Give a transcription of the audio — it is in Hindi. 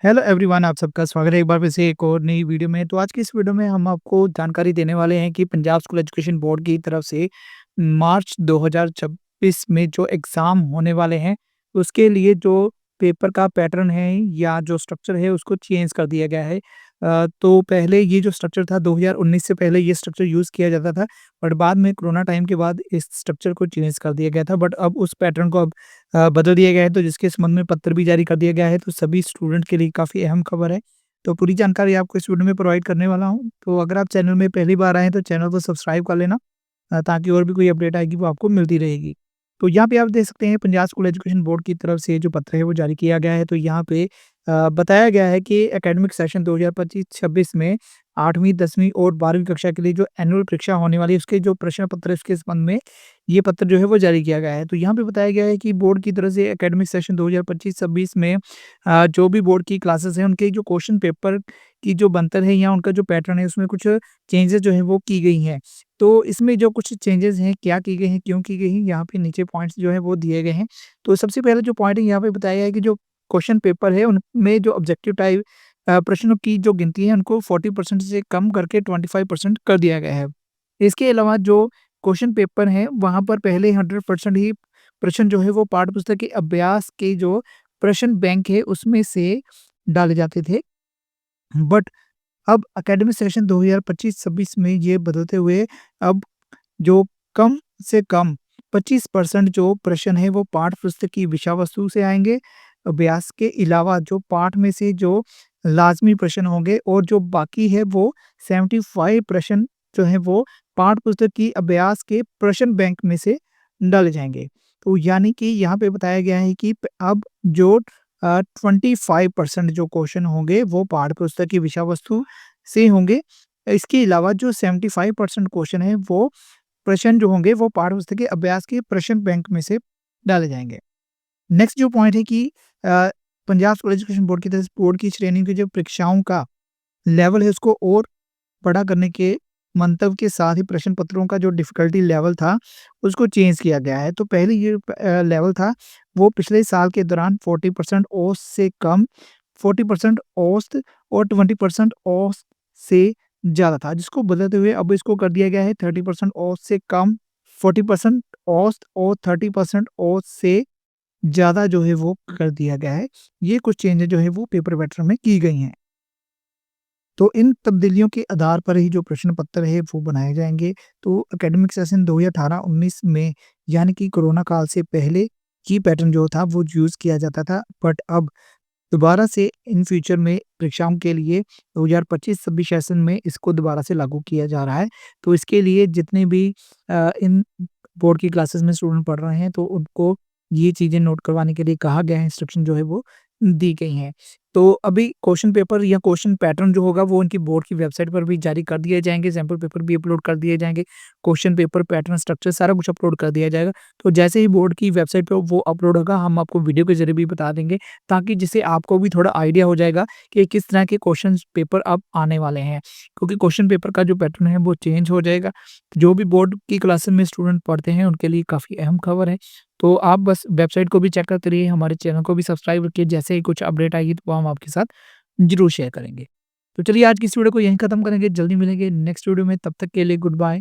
हेलो एवरीवन, आप सबका स्वागत है एक बार फिर से एक और नई वीडियो में। तो आज की इस वीडियो में हम आपको जानकारी देने वाले हैं कि पंजाब स्कूल एजुकेशन बोर्ड की तरफ से मार्च 2026 में जो एग्ज़ाम होने वाले हैं, उसके लिए जो पेपर का पैटर्न है या जो स्ट्रक्चर है उसको चेंज कर दिया गया है। तो पहले ये जो स्ट्रक्चर था 2019 से पहले ये स्ट्रक्चर यूज़ किया जाता था, बट बाद में कोरोना टाइम के बाद इस स्ट्रक्चर को चेंज कर दिया गया था। बट अब उस पैटर्न को अब बदल दिया गया है, तो जिसके संबंध में पत्र भी जारी कर दिया गया है, तो सभी स्टूडेंट के लिए काफ़ी अहम खबर है। तो पूरी जानकारी आपको इस वीडियो में प्रोवाइड करने वाला हूँ। तो अगर आप चैनल में पहली बार आए हैं तो चैनल को सब्सक्राइब कर लेना, ताकि और भी कोई अपडेट आएगी वो आपको मिलती रहेगी। तो यहाँ पे आप देख सकते हैं पंजाब स्कूल एजुकेशन बोर्ड की तरफ से जो पत्र है वो जारी किया गया है। तो यहाँ पे बताया गया है कि एकेडमिक सेशन 2025-26 में 8वीं, 10वीं और 12वीं कक्षा के लिए जो एनुअल परीक्षा होने वाली है उसके जो प्रश्न पत्र है उसके संबंध में ये पत्र जो है वो जारी किया गया है। तो यहाँ पे बताया गया है कि बोर्ड की तरफ से एकेडमिक सेशन 2025-26 में जो भी बोर्ड की क्लासेस हैं उनके जो क्वेश्चन पेपर की जो बनतर है या उनका जो पैटर्न है उसमें कुछ चेंजेस जो है वो की गई हैं। तो इसमें जो कुछ चेंजेस हैं, क्या की गई हैं, क्यों की गई हैं, यहाँ पे नीचे पॉइंट्स जो है वो दिए गए हैं। तो सबसे पहले जो पॉइंट है यहाँ पे बताया गया है कि जो क्वेश्चन पेपर है उनमें जो ऑब्जेक्टिव टाइप प्रश्नों की जो गिनती है उनको 40% से कम करके 25% कर दिया गया है। इसके अलावा जो क्वेश्चन पेपर हैं वहाँ पर पहले 100% ही प्रश्न जो है वो पाठ्य पुस्तक के अभ्यास के जो प्रश्न बैंक है उसमें से डाले जाते थे। बट अब एकेडमिक सेशन 2025-26 में ये बदलते हुए अब जो कम से कम 25% जो प्रश्न है वो पाठ्य पुस्तक की विषय वस्तु से आएँगे। अभ्यास के अलावा जो पाठ में से जो लाज़मी प्रश्न होंगे और जो बाकी है वो 75 प्रश्न जो हैं वो पाठ्य पुस्तक की अभ्यास के प्रश्न बैंक में से डाले जाएँगे। तो यानी कि यहाँ पे बताया गया है कि प अब जो 25% जो क्वेश्चन होंगे वो पाठ्य पुस्तक की विषय वस्तु से होंगे। इसके अलावा जो 75% क्वेश्चन है वो प्रश्न जो होंगे वो पाठ्य पुस्तक के अभ्यास के प्रश्न बैंक में से डाले जाएँगे। नेक्स्ट जो पॉइंट है कि पंजाब स्कूल एजुकेशन बोर्ड की तरफ से बोर्ड की श्रेणी की जो परीक्षाओं का लेवल है उसको और बड़ा करने के मंतव्य के साथ ही प्रश्न पत्रों का जो डिफ़िकल्टी लेवल था, उसको चेंज किया गया है। तो पहले ये लेवल था, वो पिछले साल के दौरान 40% औसत से कम, 40% औसत और 20% औसत से ज़्यादा था, जिसको बदलते हुए अब इसको कर दिया गया है 30% औसत से कम, 40% औसत और 30% औसत से ज़्यादा जो है वो कर दिया गया है। ये कुछ चेंजेज़ जो है वो पेपर पैटर्न में की गई हैं। तो इन तब्दीलियों के आधार पर ही जो प्रश्न पत्र है वो बनाए जाएँगे। तो एकेडमिक सेशन 2018-19 में यानी कि कोरोना काल से पहले ये पैटर्न जो था वो यूज़ किया जाता था। बट अब दोबारा से इन फ्यूचर में परीक्षाओं के लिए 2025-26 सेशन में इसको दोबारा से लागू किया जा रहा है। तो इसके लिए जितने भी इन बोर्ड की क्लासेस में स्टूडेंट पढ़ रहे हैं तो उनको ये चीज़ें नोट करवाने के लिए कहा गया है, इंस्ट्रक्शन जो है वो दी गई हैं। तो अभी क्वेश्चन पेपर या क्वेश्चन पैटर्न जो होगा वो उनकी बोर्ड की वेबसाइट पर भी जारी कर दिए जाएँगे, सैंपल पेपर भी अपलोड कर दिए जाएँगे, क्वेश्चन पेपर, पैटर्न, स्ट्रक्चर सारा कुछ अपलोड कर दिया जाएगा। तो जैसे ही बोर्ड की वेबसाइट पे वो अपलोड होगा हम आपको वीडियो के ज़रिए भी बता देंगे, ताकि जिससे आपको भी थोड़ा आइडिया हो जाएगा कि किस तरह के क्वेश्चन पेपर अब आने वाले हैं। क्योंकि क्वेश्चन पेपर का जो पैटर्न है वो चेंज हो जाएगा। जो भी बोर्ड की क्लासेस में स्टूडेंट पढ़ते हैं उनके लिए काफ़ी अहम खबर है। तो आप बस वेबसाइट को भी चेक करते रहिए, हमारे चैनल को भी सब्सक्राइब रखिए, जैसे ही कुछ अपडेट आएगी तो वो हम आपके साथ ज़रूर शेयर करेंगे। तो चलिए आज की इस वीडियो को यहीं खत्म करेंगे, जल्दी मिलेंगे नेक्स्ट वीडियो में, तब तक के लिए गुड बाय।